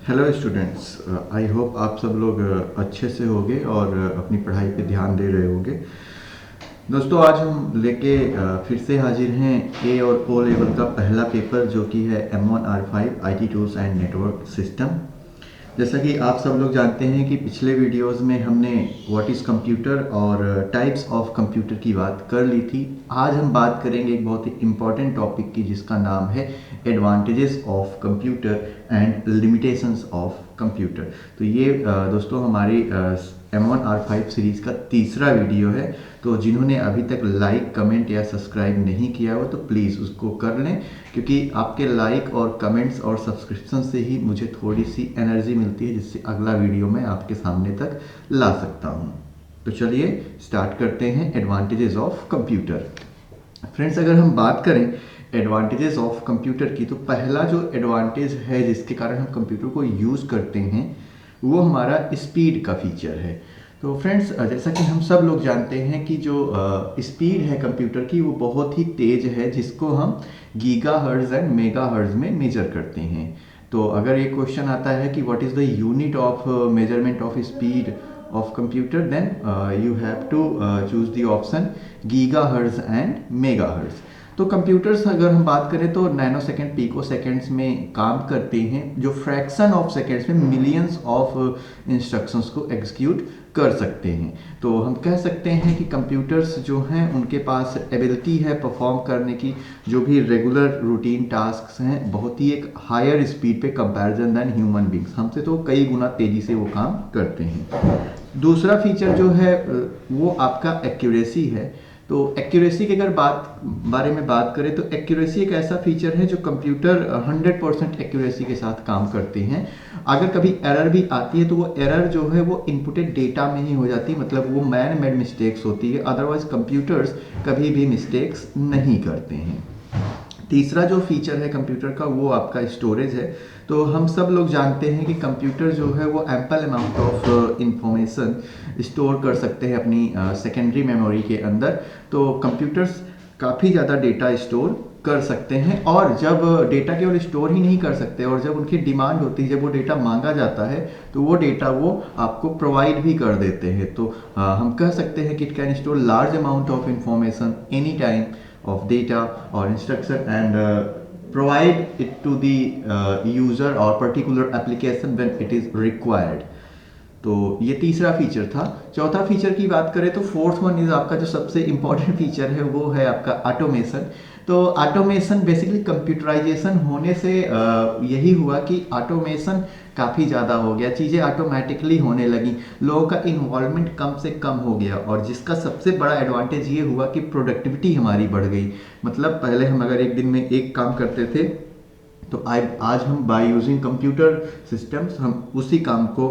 Hello students, I hope आप सब लोग अच्छे से होंगे और अपनी पढ़ाई पे ध्यान दे रहे होंगे। दोस्तों, आज हम लेके फिर से हाजिर हैं ए और ओ लेवल का पहला पेपर, जो कि है M1R5 IT tools and network system. जैसा कि आप सब लोग जानते हैं कि पिछले वीडियोस में हमने व्हाट इज़ कंप्यूटर और टाइप्स ऑफ कंप्यूटर की बात कर ली थी। आज हम बात करेंगे एक बहुत ही इम्पॉर्टेंट टॉपिक की, जिसका नाम है advantages of computer and limitations of computer. तो ये दोस्तों हमारी M1R5 सीरीज़ का तीसरा वीडियो है। तो जिन्होंने अभी तक लाइक, कमेंट या सब्सक्राइब नहीं किया हो तो प्लीज़ उसको कर लें, क्योंकि आपके लाइक और कमेंट्स और सब्सक्रिप्शन से ही मुझे थोड़ी सी एनर्जी मिलती है, जिससे अगला वीडियो मैं आपके सामने तक ला सकता हूँ। तो चलिए स्टार्ट करते हैं एडवांटेजेस ऑफ कंप्यूटर। फ्रेंड्स, अगर हम बात करें एडवांटेजेस ऑफ कंप्यूटर की, तो पहला जो एडवांटेज है जिसके कारण हम कंप्यूटर को यूज़ करते हैं, वो हमारा स्पीड का फीचर है। तो फ्रेंड्स, जैसा कि हम सब लोग जानते हैं कि जो स्पीड है कंप्यूटर की, वो बहुत ही तेज़ है, जिसको हम गीगाहर्ट्ज़ एंड मेगाहर्ट्ज़ में मेजर करते हैं। तो अगर एक क्वेश्चन आता है कि what is the unit of measurement of speed of computer, then you have to choose the option gigahertz and megahertz. तो कंप्यूटर्स अगर हम बात करें तो नैनो सेकेंड, पिको सेकेंड्स में काम करते हैं, जो फ्रैक्शन ऑफ सेकेंड्स में मिलियंस ऑफ इंस्ट्रक्शंस को एग्जीक्यूट कर सकते हैं। तो हम कह सकते हैं कि कंप्यूटर्स जो हैं उनके पास एबिलिटी है परफॉर्म करने की, जो भी रेगुलर रूटीन टास्क्स हैं, बहुत ही एक हायर स्पीड पे कंपैरिजन दैन ह्यूमन बींग्स, हमसे तो कई गुना तेज़ी से वो काम करते हैं। दूसरा फीचर जो है वो आपका एक्यूरेसी है। तो एक्यूरेसी की अगर बारे में बात करें तो एक्यूरेसी एक ऐसा फीचर है जो कंप्यूटर 100% एक्यूरेसी के साथ काम करते हैं। अगर कभी एरर भी आती है तो वो एरर जो है वो इनपुटेड डेटा में ही हो जाती है, मतलब वो मैन मेड मिस्टेक्स होती है। अदरवाइज कंप्यूटर्स कभी भी मिस्टेक्स नहीं करते हैं। तीसरा जो फीचर है कंप्यूटर का, वो आपका स्टोरेज है। तो हम सब लोग जानते हैं कि कंप्यूटर जो है वो ample amount of information store कर सकते हैं अपनी सेकेंडरी मेमोरी के अंदर। तो कंप्यूटर्स काफ़ी ज़्यादा डेटा स्टोर कर सकते हैं, और जब डेटा केवल स्टोर ही नहीं कर सकते, और जब उनकी डिमांड होती है, जब वो डेटा मांगा जाता है, तो वो डेटा वो आपको प्रोवाइड भी कर देते हैं। तो हम कह सकते हैं कि it can store large amount of information any time of data or instruction and provide it to the user or particular application when it is required। तो ये तीसरा फीचर था। चौथा फीचर की बात करें तो फोर्थ वन इज आपका जो सबसे इंपॉर्टेंट फीचर है, वो है आपका ऑटोमेशन। तो ऑटोमेशन बेसिकली कंप्यूटराइजेशन होने से यही हुआ कि ऑटोमेशन काफ़ी ज़्यादा हो गया, चीज़ें ऑटोमेटिकली होने लगी, लोगों का इन्वॉल्वमेंट कम से कम हो गया, और जिसका सबसे बड़ा एडवांटेज ये हुआ कि प्रोडक्टिविटी हमारी बढ़ गई। मतलब पहले हम अगर एक दिन में एक काम करते थे, तो आज हम बाय यूजिंग कंप्यूटर सिस्टम्स हम उसी काम को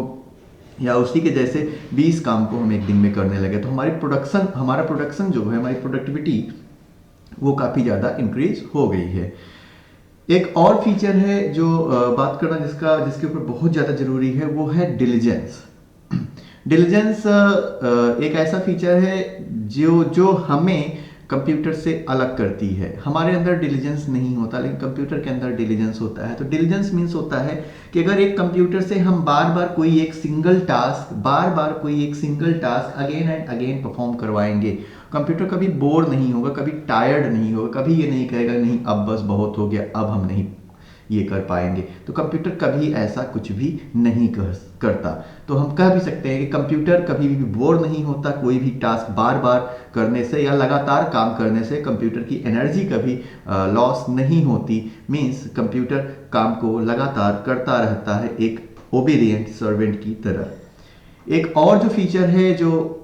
या उसी के जैसे 20 काम को हम एक दिन में करने लगे। तो हमारा प्रोडक्शन जो है, हमारी प्रोडक्टिविटी वो काफ़ी ज़्यादा इंक्रीज हो गई है। एक और फीचर है जो बात करना जिसके ऊपर बहुत ज़्यादा ज़रूरी है, वो है डिलीजेंस। डिलीजेंस एक ऐसा फीचर है जो हमें कंप्यूटर से अलग करती है। हमारे अंदर डिलीजेंस नहीं होता, लेकिन कंप्यूटर के अंदर डिलीजेंस होता है। तो डिलीजेंस मीन्स होता है कि अगर एक कंप्यूटर से हम बार बार कोई एक single task again and again perform करवाएंगे, कंप्यूटर कभी बोर नहीं होगा, कभी टायर्ड नहीं होगा, कभी ये नहीं कहेगा नहीं अब बस बहुत हो गया, अब हम नहीं ये कर पाएंगे। तो कंप्यूटर कभी ऐसा कुछ भी नहीं करता। तो हम कह भी सकते हैं कि कंप्यूटर कभी भी बोर नहीं होता। कोई भी टास्क बार बार करने से या लगातार काम करने से कंप्यूटर की एनर्जी कभी लॉस नहीं होती। मीन्स कंप्यूटर काम को लगातार करता रहता है, एक ओबीडिएंट सर्वेंट की तरह। एक और जो फीचर है जो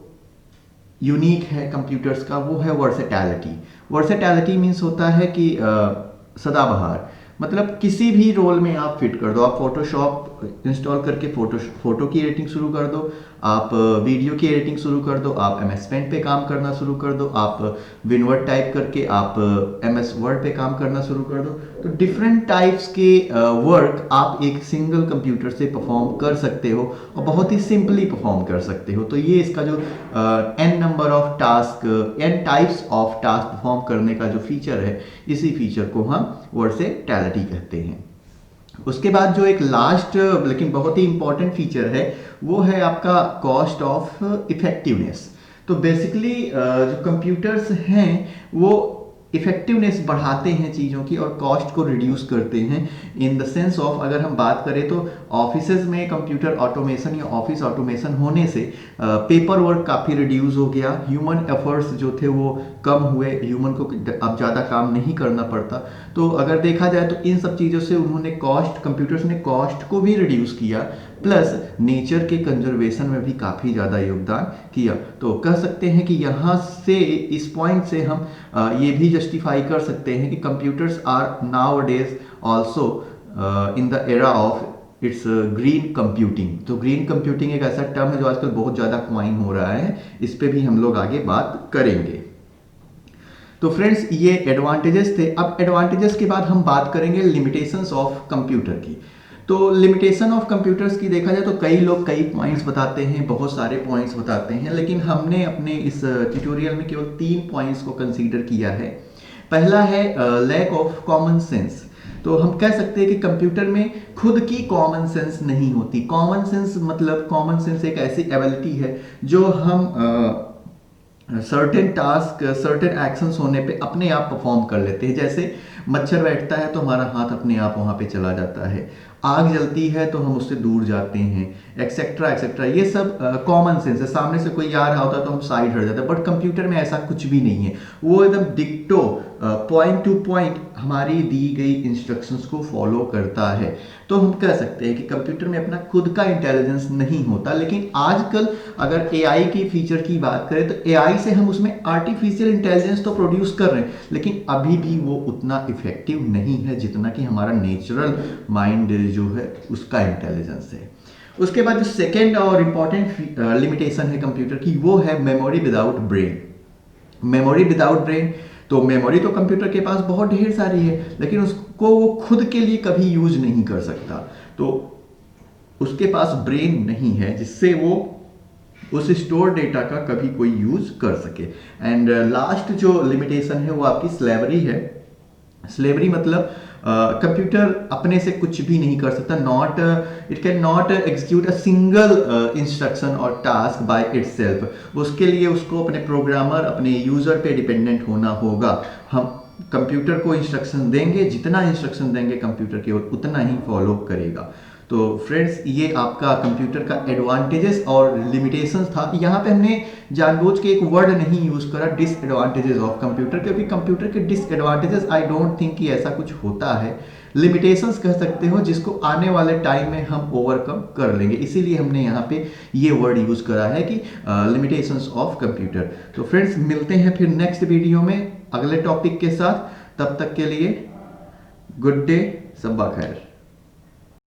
यूनिक है कंप्यूटर्स का, वो है वर्सेटैलिटी। वर्सेटैलिटी मीन्स होता है कि सदाबहार, मतलब किसी भी रोल में आप फिट कर दो। आप फोटोशॉप इंस्टॉल करके फोटो की एडिटिंग शुरू कर दो, आप वीडियो की एडिटिंग शुरू कर दो, आप MS पेंट पे काम करना शुरू कर दो, आप विनवर्ड टाइप करके आप MS वर्ड पे काम करना शुरू कर दो। तो डिफरेंट टाइप्स के वर्क आप एक सिंगल कंप्यूटर से परफॉर्म कर सकते हो, और बहुत ही सिंपली परफॉर्म कर सकते हो। तो ये इसका जो n types of task perform करने का जो फीचर है, इसी फीचर को हम वर्सेटैलिटी कहते हैं। उसके बाद जो एक लास्ट लेकिन बहुत ही इंपॉर्टेंट फीचर है वो है आपका कॉस्ट ऑफ इफेक्टिवनेस। तो बेसिकली जो कंप्यूटर्स हैं वो इफेक्टिवनेस बढ़ाते हैं चीज़ों की और कॉस्ट को रिड्यूस करते हैं। इन द सेंस ऑफ अगर हम बात करें तो ऑफिसेज में कंप्यूटर ऑटोमेशन या ऑफिस ऑटोमेशन होने से पेपर वर्क काफ़ी रिड्यूस हो गया, ह्यूमन एफर्ट्स जो थे वो कम हुए, ह्यूमन को अब ज़्यादा काम नहीं करना पड़ता। तो अगर देखा जाए तो इन सब चीज़ों से उन्होंने कंप्यूटर्स ने कॉस्ट को भी रिड्यूस किया, प्लस नेचर के कंजर्वेशन में भी काफ़ी ज़्यादा योगदान किया। तो कह सकते हैं कि यहाँ से इस पॉइंट से हम ये भी जस्टिफाई कर सकते हैं कि computers are nowadays also in the era of its green computing. तो ग्रीन कंप्यूटिंग एक ऐसा टर्म है जो आजकल बहुत ज़्यादा क्वाइन हो रहा है, इस पर भी हम लोग आगे बात करेंगे। तो फ्रेंड्स ये एडवांटेजेस थे। अब एडवांटेजेस के बाद हम बात करेंगे लिमिटेशंस ऑफ कंप्यूटर की। तो लिमिटेशन ऑफ कंप्यूटर्स की देखा जाए तो कई लोग कई पॉइंट्स बताते हैं, बहुत सारे पॉइंट्स बताते हैं, लेकिन हमने अपने इस ट्यूटोरियल में केवल 3 पॉइंट्स को कंसीडर किया है। पहला है लैक ऑफ कॉमन सेंस। तो हम कह सकते हैं कि कंप्यूटर में खुद की कॉमन सेंस नहीं होती। कॉमन सेंस मतलब कॉमन सेंस एक ऐसी एबिलिटी है जो हम सर्टेन टास्क, सर्टेन एक्शंस होने पे अपने आप परफॉर्म कर लेते हैं। जैसे मच्छर बैठता है तो हमारा हाथ अपने आप वहाँ पे चला जाता है, आग जलती है तो हम उससे दूर जाते हैं, एक्सेट्रा एक्सेट्रा। ये सब कॉमन सेंस है। सामने से कोई आ रहा होता है तो हम साइड हट जाते हैं, बट कंप्यूटर में ऐसा कुछ भी नहीं है। वो एकदम डिक्टो पॉइंट टू पॉइंट हमारी दी गई इंस्ट्रक्शंस को फॉलो करता है। तो हम कह सकते हैं कि कंप्यूटर में अपना खुद का इंटेलिजेंस नहीं होता। लेकिन आजकल अगर एआई की फीचर की बात करें तो एआई से हम उसमें आर्टिफिशियल इंटेलिजेंस तो प्रोड्यूस कर रहे हैं, लेकिन अभी भी वो उतना इफेक्टिव नहीं है जितना कि हमारा नेचुरल माइंड जो है उसका इंटेलिजेंस है। उसके बाद जो सेकेंड और इंपॉर्टेंट लिमिटेशन है कंप्यूटर की वो है memory without brain. Memory without brain, तो मेमोरी तो कंप्यूटर के पास बहुत ढेर सारी है, लेकिन उसको वो खुद के लिए कभी यूज नहीं कर सकता। तो उसके पास ब्रेन नहीं है जिससे वो उस स्टोर डेटा का कभी कोई यूज कर सके। एंड लास्ट जो लिमिटेशन है वो आपकी स्लेवरी है। स्लेवरी मतलब कंप्यूटर अपने से कुछ भी नहीं कर सकता। It can not execute a single instruction और टास्क बाय इटसेल्फ। उसके लिए उसको अपने प्रोग्रामर, अपने यूजर पे डिपेंडेंट होना होगा। हम कंप्यूटर को इंस्ट्रक्शन देंगे, जितना इंस्ट्रक्शन देंगे कंप्यूटर की ओर उतना ही फॉलो करेगा। तो फ्रेंड्स ये आपका कंप्यूटर का एडवांटेजेस और लिमिटेशंस था। यहाँ पे हमने जानबूझ के एक वर्ड नहीं यूज करा डिसएडवांटेजेस ऑफ कंप्यूटर, क्योंकि कंप्यूटर के डिसएडवांटेजेस आई डोंट थिंक कि ऐसा कुछ होता है। लिमिटेशंस कह सकते हो जिसको आने वाले टाइम में हम ओवरकम कर लेंगे, इसीलिए हमने यहाँ पे ये वर्ड यूज करा है कि लिमिटेशंस ऑफ कंप्यूटर। तो फ्रेंड्स मिलते हैं फिर नेक्स्ट वीडियो में अगले टॉपिक के साथ। तब तक के लिए गुड डे, सब्बा खैर।